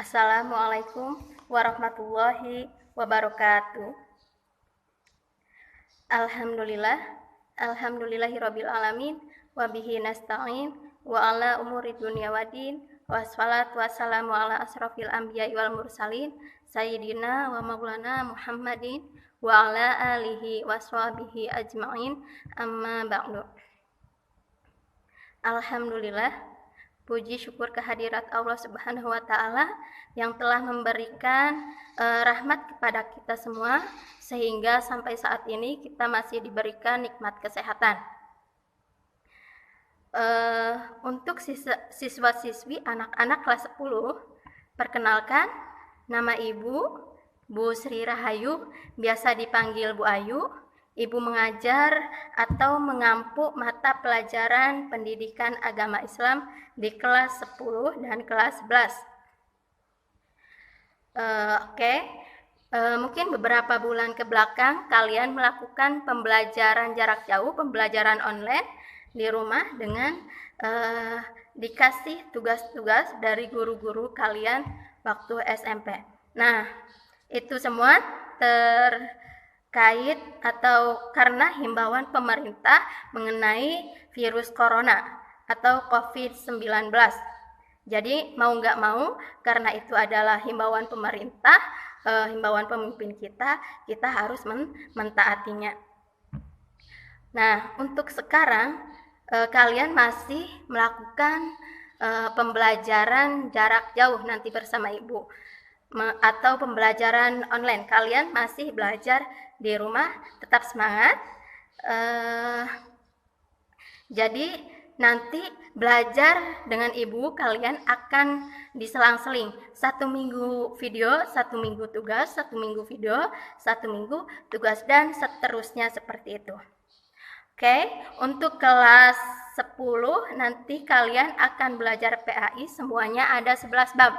Assalamualaikum warahmatullahi wabarakatuh. Alhamdulillah, alhamdulillahirabbil alamin wa bihi nasta'in wa ala umuri dunya waddin wassalatu wassalamu ala asrofil anbiya'i wal mursalin sayyidina wa maulana Muhammadin wa ala alihi washabihi ajma'in amma ba'du. Alhamdulillah, puji syukur kehadirat Allah Subhanahu wa taala yang telah memberikan rahmat kepada kita semua sehingga sampai saat ini kita masih diberikan nikmat kesehatan. Untuk siswa-siswi anak-anak kelas 10, perkenalkan, nama Ibu Sri Rahayu, biasa dipanggil Bu Ayu. Ibu mengajar atau mengampu mata pelajaran pendidikan agama Islam di kelas 10 dan kelas 11. Mungkin beberapa bulan ke belakang kalian melakukan pembelajaran jarak jauh, pembelajaran online di rumah dengan dikasih tugas-tugas dari guru-guru kalian waktu SMP. Nah, itu semua terkait atau karena himbauan pemerintah mengenai virus corona atau COVID-19. Jadi mau nggak mau, karena itu adalah himbauan pemerintah, himbauan pemimpin kita harus mentaatinya. Nah, untuk sekarang kalian masih melakukan pembelajaran jarak jauh nanti bersama Ibu atau pembelajaran online. Kalian masih belajar di rumah, tetap semangat. Jadi nanti belajar dengan Ibu kalian akan diselang-seling. 1 minggu video, 1 minggu tugas, 1 minggu video, 1 minggu tugas, dan seterusnya seperti itu. Untuk kelas 10 nanti kalian akan belajar PAI, semuanya ada 11 bab.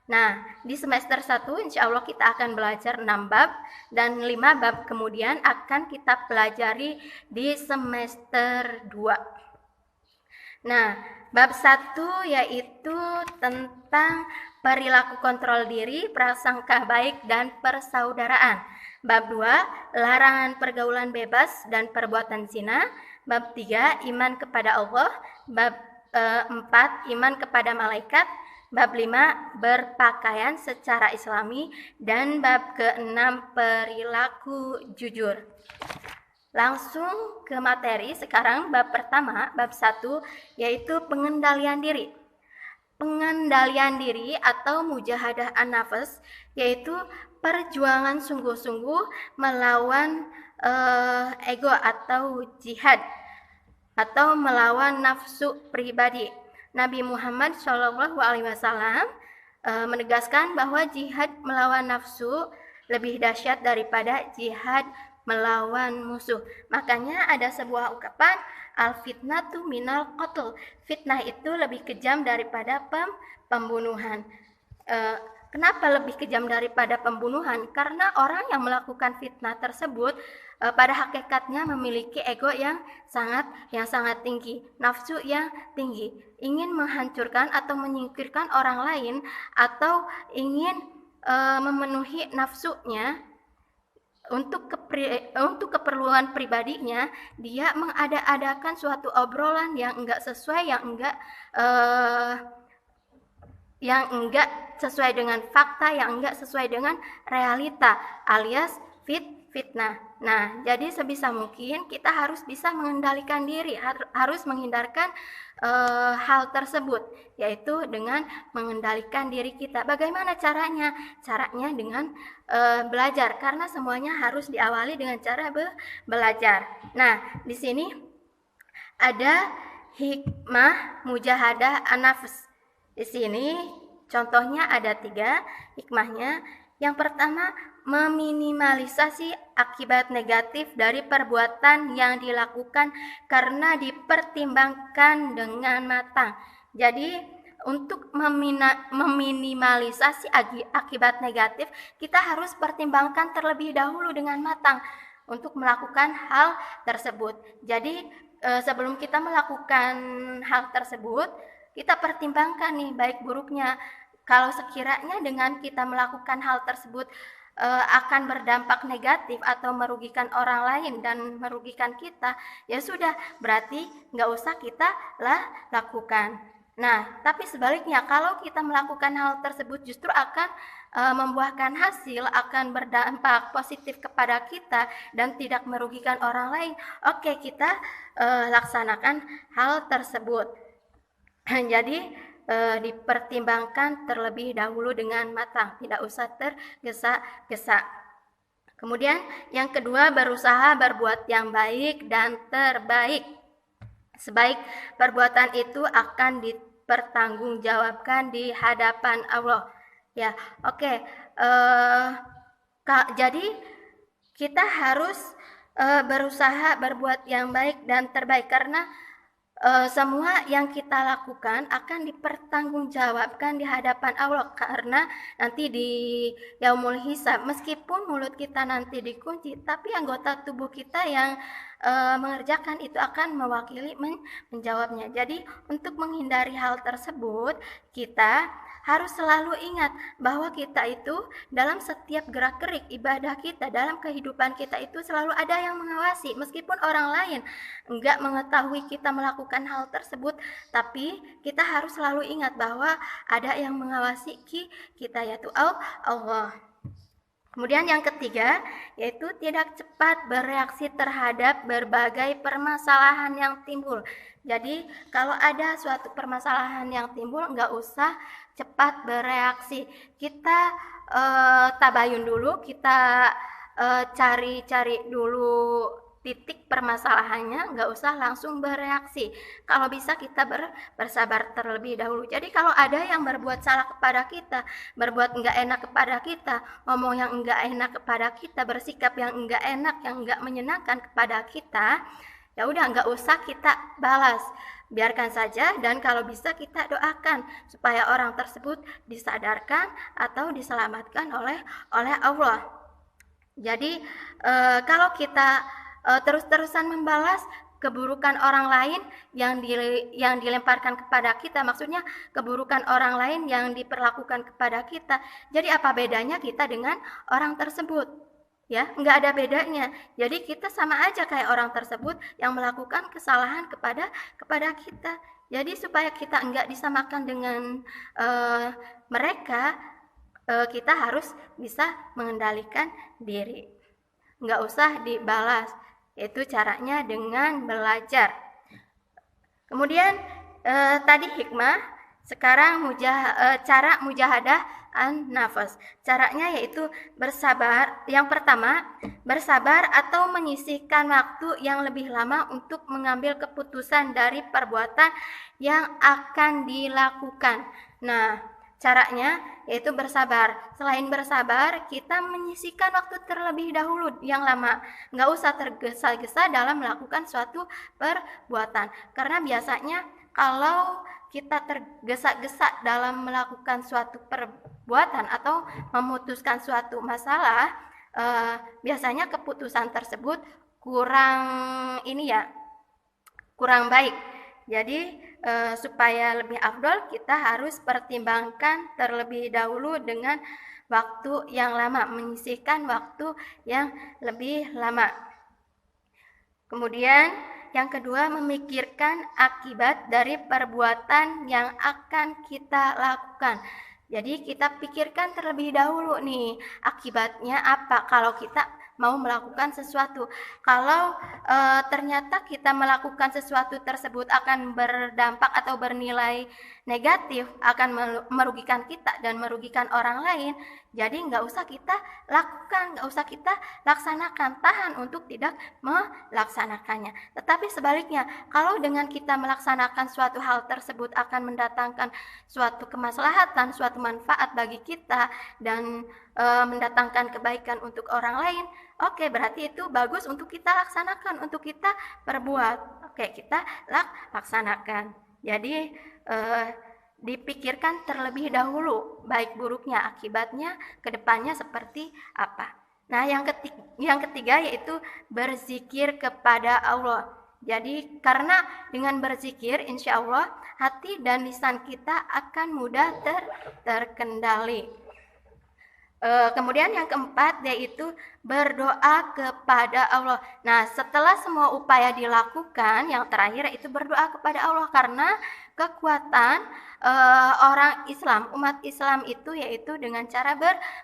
Nah, di semester 1 insya Allah kita akan belajar 6 bab, dan 5 bab kemudian akan kita pelajari di semester 2. Nah, bab 1 yaitu tentang perilaku kontrol diri, prasangka baik, dan persaudaraan. Bab 2, larangan pergaulan bebas dan perbuatan zina. Bab 3, iman kepada Allah. Bab 4, iman kepada malaikat. Bab 5, berpakaian secara islami. Dan bab ke-6, perilaku jujur. Langsung ke materi. Sekarang bab pertama, bab 1, yaitu pengendalian diri. Pengendalian diri atau mujahadah an-nafs, yaitu perjuangan sungguh-sungguh melawan ego atau jihad atau melawan nafsu pribadi. Nabi Muhammad SAW menegaskan bahwa jihad melawan nafsu lebih dahsyat daripada jihad melawan musuh. Makanya ada sebuah ungkapan, al-fitnatu minal qatl. Fitnah itu lebih kejam daripada pembunuhan. Kenapa lebih kejam daripada pembunuhan? Karena orang yang melakukan fitnah tersebut pada hakikatnya memiliki ego yang sangat tinggi, nafsu yang tinggi, ingin menghancurkan atau menyingkirkan orang lain, atau ingin memenuhi nafsunya untuk keperluan pribadinya. Dia mengada-adakan suatu obrolan yang enggak sesuai, yang enggak sesuai dengan fakta, yang enggak sesuai dengan realita, alias fitnah. Nah, jadi sebisa mungkin kita harus bisa mengendalikan diri, harus menghindarkan hal tersebut, yaitu dengan mengendalikan diri kita. Bagaimana caranya? Caranya dengan belajar, karena semuanya harus diawali dengan cara belajar. Nah, di sini ada hikmah mujahadah an-nafs. Di sini contohnya ada 3 hikmahnya. Yang pertama, meminimalisasi akibat negatif dari perbuatan yang dilakukan karena dipertimbangkan dengan matang. Jadi untuk meminimalisasi akibat negatif, kita harus pertimbangkan terlebih dahulu dengan matang untuk melakukan hal tersebut. Jadi sebelum kita melakukan hal tersebut, kita pertimbangkan nih baik buruknya. kalau sekiranya dengan kita melakukan hal tersebut akan berdampak negatif atau merugikan orang lain dan merugikan kita, ya sudah, berarti nggak usah kita lakukan. Nah, tapi sebaliknya, kalau kita melakukan hal tersebut justru akan membuahkan hasil, akan berdampak positif kepada kita dan tidak merugikan orang lain, oke, kita laksanakan hal tersebut. Jadi dipertimbangkan terlebih dahulu dengan matang, tidak usah tergesa-gesa. Kemudian yang kedua, berusaha berbuat yang baik dan terbaik. Sebaik perbuatan itu akan dipertanggungjawabkan di hadapan Allah. Ya, oke. Jadi kita harus berusaha berbuat yang baik dan terbaik, karena semua yang kita lakukan akan dipertanggungjawabkan di hadapan Allah, karena nanti di yaumul hisab, meskipun mulut kita nanti dikunci, tapi anggota tubuh kita yang mengerjakan itu akan mewakili menjawabnya. Jadi untuk menghindari hal tersebut, kita harus selalu ingat bahwa kita itu dalam setiap gerak-gerik ibadah kita, dalam kehidupan kita itu selalu ada yang mengawasi. Meskipun orang lain enggak mengetahui kita melakukan hal tersebut, tapi kita harus selalu ingat bahwa ada yang mengawasi kita, yaitu Allah. Kemudian yang ketiga, yaitu tidak cepat bereaksi terhadap berbagai permasalahan yang timbul. Jadi kalau ada suatu permasalahan yang timbul, nggak usah cepat bereaksi. Kita tabayun dulu, kita cari-cari dulu titik permasalahannya, nggak usah langsung bereaksi. Kalau bisa kita bersabar terlebih dahulu. Jadi kalau ada yang berbuat salah kepada kita, berbuat nggak enak kepada kita, ngomong yang nggak enak kepada kita, bersikap yang nggak enak, yang nggak menyenangkan kepada kita, ya udah, nggak usah kita balas, biarkan saja, dan kalau bisa kita doakan supaya orang tersebut disadarkan atau diselamatkan oleh Allah. Jadi kalau kita terus-terusan membalas keburukan orang lain yang dilemparkan kepada kita, maksudnya keburukan orang lain yang diperlakukan kepada kita, jadi apa bedanya kita dengan orang tersebut? Ya, nggak ada bedanya. Jadi kita sama aja kayak orang tersebut yang melakukan kesalahan kepada kita. Jadi supaya kita nggak disamakan dengan mereka, kita harus bisa mengendalikan diri, nggak usah dibalas. Itu caranya dengan belajar. Kemudian tadi hikmah, sekarang cara mujahadah an-nafas. Caranya yaitu bersabar. Yang pertama, bersabar atau menyisihkan waktu yang lebih lama untuk mengambil keputusan dari perbuatan yang akan dilakukan. Nah, caranya yaitu bersabar. Selain bersabar, kita menyisihkan waktu terlebih dahulu yang lama. Nggak usah tergesa-gesa dalam melakukan suatu perbuatan. Karena biasanya kalau kita tergesa-gesa dalam melakukan suatu perbuatan atau memutuskan suatu masalah, biasanya keputusan tersebut kurang baik. Jadi supaya lebih afdol, kita harus pertimbangkan terlebih dahulu dengan waktu yang lama, menyisihkan waktu yang lebih lama. Kemudian yang kedua, memikirkan akibat dari perbuatan yang akan kita lakukan. Jadi kita pikirkan terlebih dahulu nih, akibatnya apa kalau kita mau melakukan sesuatu. Kalau ternyata kita melakukan sesuatu tersebut akan berdampak atau bernilai negatif, akan merugikan kita dan merugikan orang lain, jadi nggak usah kita lakukan, nggak usah kita laksanakan, tahan untuk tidak melaksanakannya. Tetapi sebaliknya, kalau dengan kita melaksanakan suatu hal tersebut akan mendatangkan suatu kemaslahatan, suatu manfaat bagi kita, dan mendatangkan kebaikan untuk orang lain, oke, berarti itu bagus untuk kita laksanakan, untuk kita perbuat. Oke, kita laksanakan. Jadi dipikirkan terlebih dahulu baik buruknya, akibatnya kedepannya seperti apa. Nah, yang ketiga yaitu berzikir kepada Allah. Jadi karena dengan berzikir insya Allah hati dan lisan kita akan mudah terkendali. Kemudian yang keempat yaitu berdoa kepada Allah. Nah, setelah semua upaya dilakukan, yang terakhir itu berdoa kepada Allah, karena kekuatan orang Islam, umat Islam itu yaitu dengan cara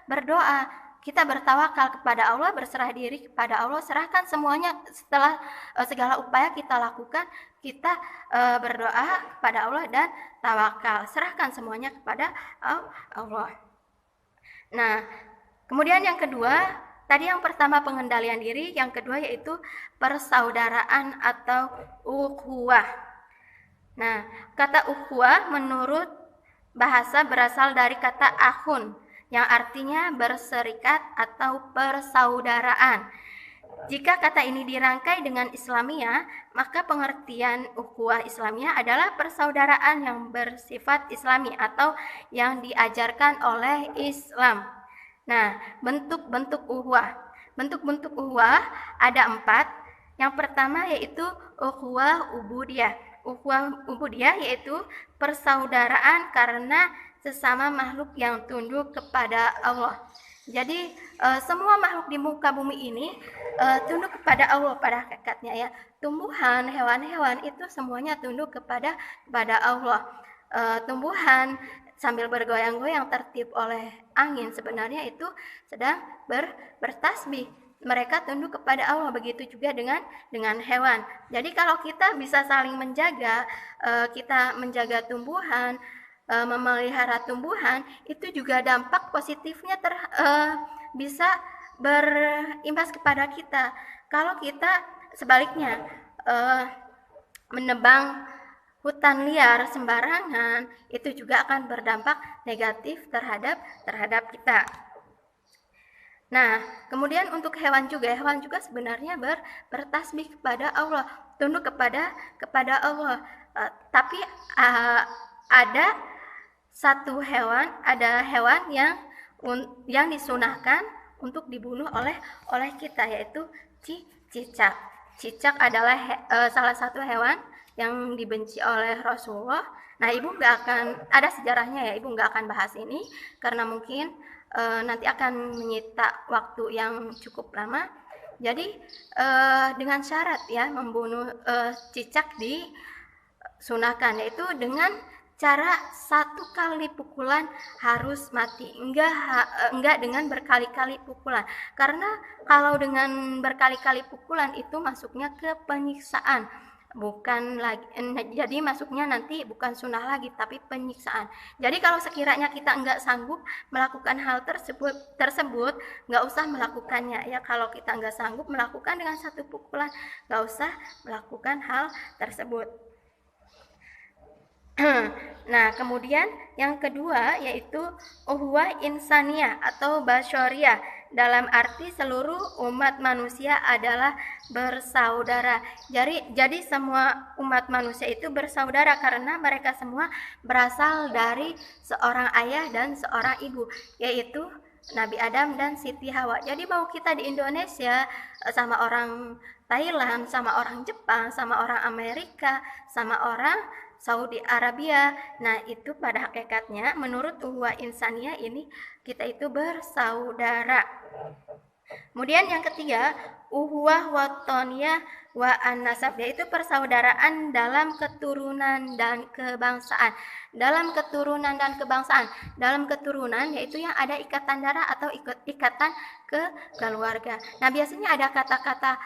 berdoa. Kita bertawakal kepada Allah, berserah diri kepada Allah, serahkan semuanya. Setelah segala upaya kita lakukan, kita berdoa kepada Allah dan tawakal, serahkan semuanya kepada Allah. Nah, kemudian yang kedua, tadi yang pertama pengendalian diri, yang kedua yaitu persaudaraan atau ukhuwah. Nah, kata ukhuwah menurut bahasa berasal dari kata akhun, yang artinya berserikat atau persaudaraan. Jika kata ini dirangkai dengan Islamiyah, maka pengertian ukhuwah Islamiyah adalah persaudaraan yang bersifat Islami atau yang diajarkan oleh Islam. Nah, bentuk-bentuk ukhuwah. Bentuk-bentuk ukhuwah ada 4. Yang pertama yaitu ukhuwah ubudiyah. Ukhuwah ubudiyah yaitu persaudaraan karena sesama makhluk yang tunduk kepada Allah. Jadi semua makhluk di muka bumi ini tunduk kepada Allah pada hakikatnya ya. Tumbuhan, hewan-hewan itu semuanya tunduk kepada Allah. Tumbuhan sambil bergoyang-goyang tertiup oleh angin sebenarnya itu sedang bertasbih. Mereka tunduk kepada Allah, begitu juga dengan hewan. Jadi kalau kita bisa saling menjaga, kita menjaga tumbuhan, memelihara tumbuhan, itu juga dampak positifnya bisa berimbas kepada kita. Kalau kita sebaliknya menebang hutan liar sembarangan, itu juga akan berdampak negatif terhadap kita. Nah, kemudian untuk hewan juga sebenarnya bertasbih kepada Allah, tunduk kepada Allah. Tapi ada hewan yang disunahkan untuk dibunuh oleh kita, yaitu cicak. Cicak adalah salah satu hewan yang dibenci oleh Rasulullah. Nah, ibu nggak akan ada sejarahnya ya, ibu nggak akan bahas ini karena mungkin nanti akan menyita waktu yang cukup lama. Jadi dengan syarat ya membunuh cicak disunahkan, yaitu dengan cara 1 kali pukulan harus mati, enggak dengan berkali-kali pukulan. Karena kalau dengan berkali-kali pukulan itu masuknya ke penyiksaan, bukan lagi, jadi masuknya nanti bukan sunnah lagi tapi penyiksaan. Jadi kalau sekiranya kita enggak sanggup melakukan hal tersebut enggak usah melakukannya ya. Kalau kita enggak sanggup melakukan dengan 1 pukulan, enggak usah melakukan hal tersebut. Nah, kemudian yang kedua yaitu ukhuwah insaniyah atau basyariyah, dalam arti seluruh umat manusia adalah bersaudara. Jadi semua umat manusia itu bersaudara karena mereka semua berasal dari seorang ayah dan seorang ibu, yaitu Nabi Adam dan Siti Hawa. Jadi mau kita di Indonesia sama orang Thailand, sama orang Jepang, sama orang Amerika, sama orang Saudi Arabia. Nah, itu pada hakikatnya menurut ukhuwah insaniyah ini kita itu bersaudara. Kemudian yang ketiga, ukhuwah watoniyah wa an-nasab, yaitu persaudaraan dalam keturunan dan kebangsaan. Dalam keturunan dan kebangsaan. Dalam keturunan yaitu yang ada ikatan darah atau ikatan keluarga. Nah, biasanya ada kata-kata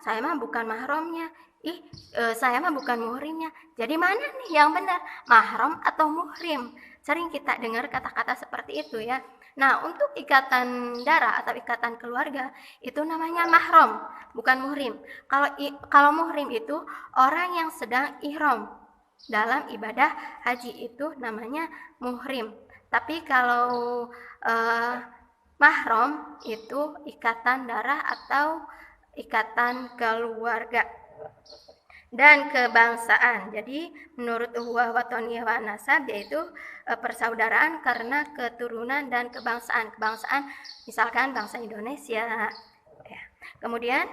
saya mah bukan mahramnya. Saya mah bukan muhrimnya. Jadi mana nih yang benar, mahram atau muhrim? Sering kita dengar kata-kata seperti itu ya. Nah, untuk ikatan darah atau ikatan keluarga itu namanya mahram, bukan muhrim. Kalau muhrim itu orang yang sedang ihram dalam ibadah haji, itu namanya muhrim. Tapi kalau mahram itu ikatan darah atau ikatan keluarga dan kebangsaan. Jadi menurut ukhuwah watoniyah wa nasab yaitu persaudaraan karena keturunan dan kebangsaan. Kebangsaan misalkan bangsa Indonesia. Ya. Kemudian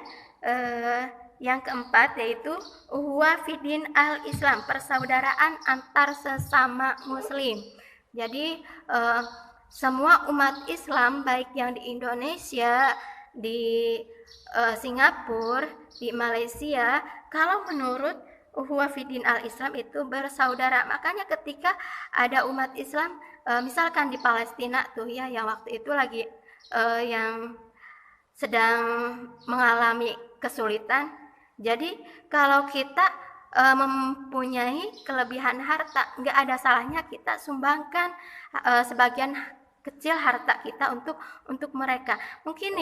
Yang keempat yaitu uhuwah fidin al-Islam, persaudaraan antar sesama muslim. Jadi semua umat Islam baik yang di Indonesia, di Singapura, di Malaysia, kalau menurut uhuwah fidin al-Islam itu bersaudara. Makanya ketika ada umat Islam misalkan di Palestina tuh ya, yang waktu itu lagi yang sedang mengalami kesulitan. Jadi kalau kita mempunyai kelebihan harta, nggak ada salahnya kita sumbangkan sebagian kecil harta kita untuk mereka. Mungkin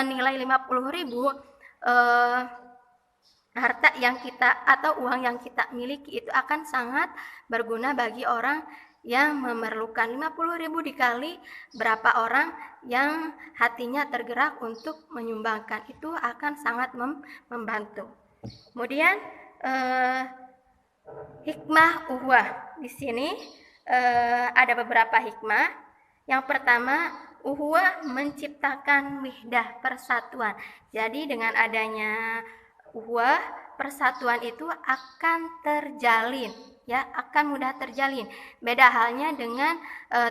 nilai 50.000 harta yang kita atau uang yang kita miliki itu akan sangat berguna bagi orang yang memerlukan. 50.000 dikali berapa orang yang hatinya tergerak untuk menyumbangkan, itu akan sangat membantu. Kemudian hikmah uhuwah. Di sini ada beberapa hikmah. Yang pertama, uhuwah menciptakan wihdah, persatuan. Jadi dengan adanya uhuwah, persatuan itu akan terjalin, ya, akan mudah terjalin. Beda halnya dengan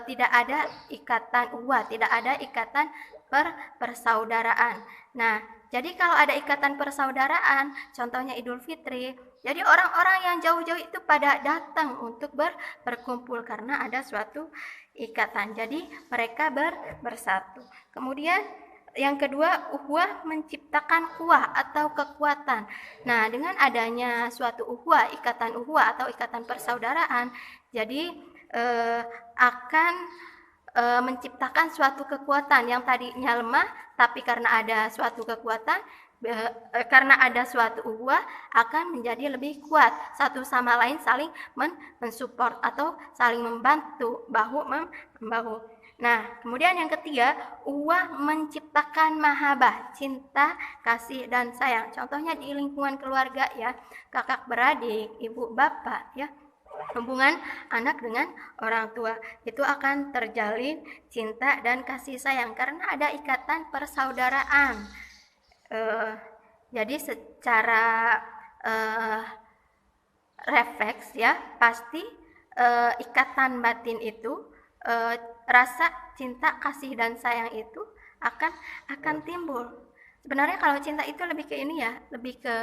tidak ada ikatan uhuwah, tidak ada ikatan persaudaraan. Nah, jadi kalau ada ikatan persaudaraan, contohnya Idul Fitri, jadi orang-orang yang jauh-jauh itu pada datang untuk berkumpul karena ada suatu ikatan. Jadi mereka bersatu. Kemudian yang kedua, uhuwah menciptakan kuah atau kekuatan. Nah, dengan adanya suatu uhuwah, ikatan uhuwah atau ikatan persaudaraan, jadi akan menciptakan suatu kekuatan yang tadinya lemah, tapi karena ada suatu kekuatan, karena ada suatu uhuwah akan menjadi lebih kuat. Satu sama lain saling mensupport atau saling membantu, bahu membahu. Nah, kemudian yang ketiga, uhuwah menciptakan mahabbah, cinta, kasih, dan sayang. Contohnya di lingkungan keluarga ya, kakak beradik, ibu bapak ya, hubungan anak dengan orang tua itu akan terjalin cinta dan kasih sayang karena ada ikatan persaudaraan. Jadi secara refleks ya, pasti ikatan batin itu, rasa cinta, kasih, dan sayang itu akan timbul. Sebenarnya kalau cinta itu lebih ke ini ya, lebih ke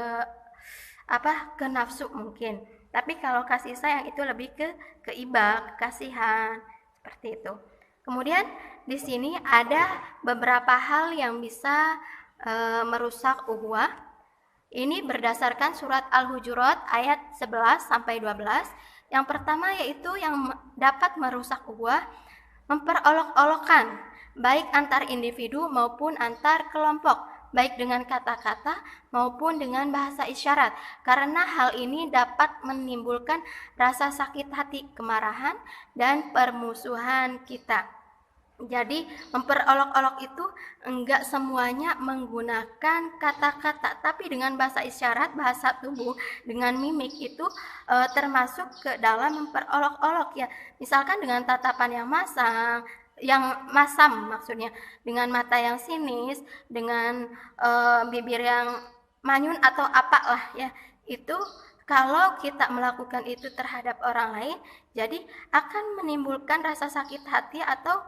ke nafsu mungkin. Tapi kalau kasih sayang itu lebih ke iba, kasihan, seperti itu. Kemudian di sini ada beberapa hal yang bisa merusak uhuwah. Ini berdasarkan surat Al-Hujurat ayat 11 sampai 12. Yang pertama yaitu yang dapat merusak uhuwah, memperolok-olokkan baik antar individu maupun antar kelompok, baik dengan kata-kata maupun dengan bahasa isyarat, karena hal ini dapat menimbulkan rasa sakit hati, kemarahan, dan permusuhan kita. Jadi memperolok-olok itu enggak semuanya menggunakan kata-kata, tapi dengan bahasa isyarat, bahasa tubuh, dengan mimik itu termasuk ke dalam memperolok-olok ya. Misalkan dengan tatapan yang masam maksudnya, dengan mata yang sinis, dengan bibir yang manyun atau apalah ya, itu kalau kita melakukan itu terhadap orang lain, jadi akan menimbulkan rasa sakit hati atau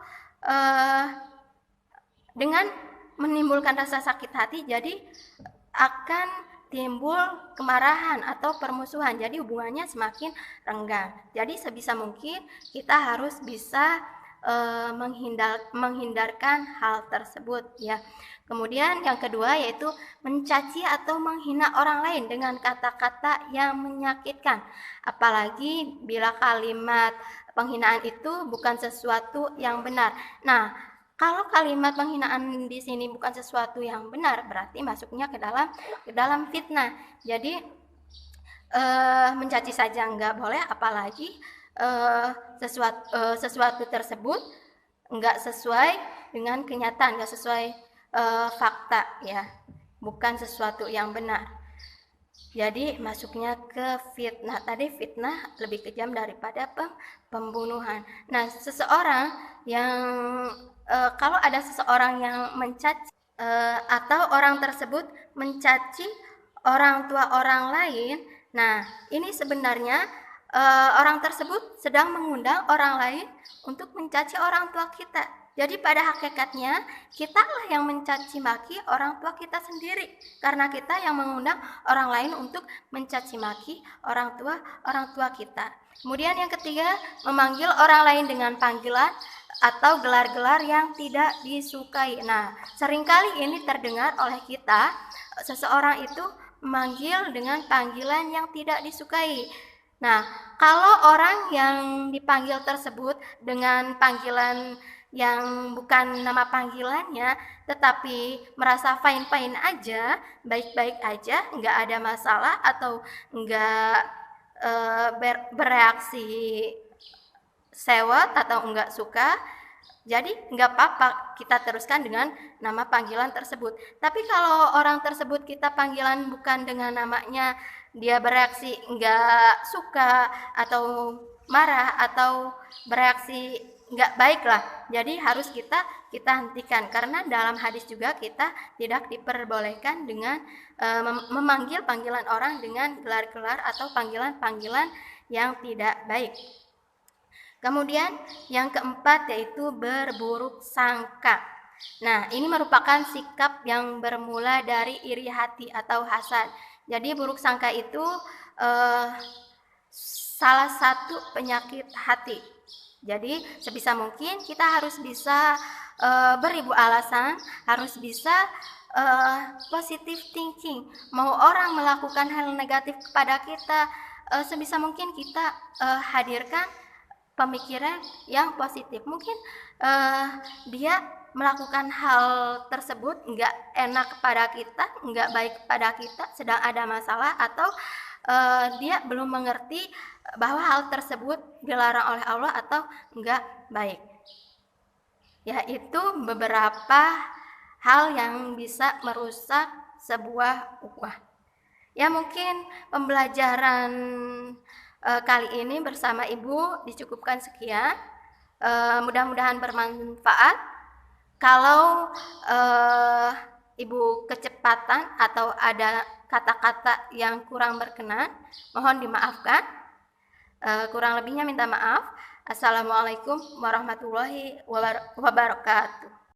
dengan menimbulkan rasa sakit hati, jadi akan timbul kemarahan atau permusuhan. Jadi hubungannya semakin renggang. Jadi sebisa mungkin kita harus bisa menghindarkan hal tersebut ya. Kemudian yang kedua yaitu mencaci atau menghina orang lain dengan kata-kata yang menyakitkan, apalagi bila kalimat penghinaan itu bukan sesuatu yang benar. Nah, kalau kalimat penghinaan di sini bukan sesuatu yang benar, berarti masuknya ke dalam fitnah. Jadi mencaci saja nggak boleh, apalagi sesuatu tersebut nggak sesuai dengan kenyataan, nggak sesuai fakta ya, bukan sesuatu yang benar. Jadi masuknya ke fitnah. Tadi fitnah lebih kejam daripada pembunuhan. Nah, seseorang yang kalau ada seseorang yang mencaci atau orang tersebut mencaci orang tua orang lain, nah ini sebenarnya orang tersebut sedang mengundang orang lain untuk mencaci orang tua kita. Jadi pada hakikatnya kitalah yang mencaci maki orang tua kita sendiri, karena kita yang mengundang orang lain untuk mencaci maki orang tua kita. Kemudian yang ketiga, memanggil orang lain dengan panggilan atau gelar-gelar yang tidak disukai. Nah, seringkali ini terdengar oleh kita, seseorang itu memanggil dengan panggilan yang tidak disukai. Nah, kalau orang yang dipanggil tersebut dengan panggilan yang bukan nama panggilannya, tetapi merasa fine-fine aja, baik-baik aja, nggak ada masalah atau nggak bereaksi sewot atau enggak suka, jadi nggak apa-apa kita teruskan dengan nama panggilan tersebut. Tapi kalau orang tersebut kita panggilan bukan dengan namanya, dia bereaksi nggak suka atau marah atau bereaksi nggak baik lah, jadi harus kita hentikan, karena dalam hadis juga kita tidak diperbolehkan dengan memanggil panggilan orang dengan gelar-gelar atau panggilan-panggilan yang tidak baik. Kemudian yang keempat yaitu berburuk sangka. Nah, ini merupakan sikap yang bermula dari iri hati atau hasad. Jadi buruk sangka itu salah satu penyakit hati. Jadi sebisa mungkin kita harus bisa beribu alasan, harus bisa positive thinking. Mau orang melakukan hal negatif kepada kita, sebisa mungkin kita hadirkan pemikiran yang positif. Mungkin dia melakukan hal tersebut nggak enak kepada kita, nggak baik kepada kita, sedang ada masalah, atau dia belum mengerti bahwa hal tersebut dilarang oleh Allah atau enggak baik. Yaitu beberapa hal yang bisa merusak sebuah ukhuwah. Ya, mungkin pembelajaran kali ini bersama Ibu dicukupkan sekian. Mudah-mudahan bermanfaat. Kalau Ibu kecepatan atau ada kata-kata yang kurang berkenan, mohon dimaafkan. Kurang lebihnya minta maaf. Assalamualaikum warahmatullahi wabarakatuh.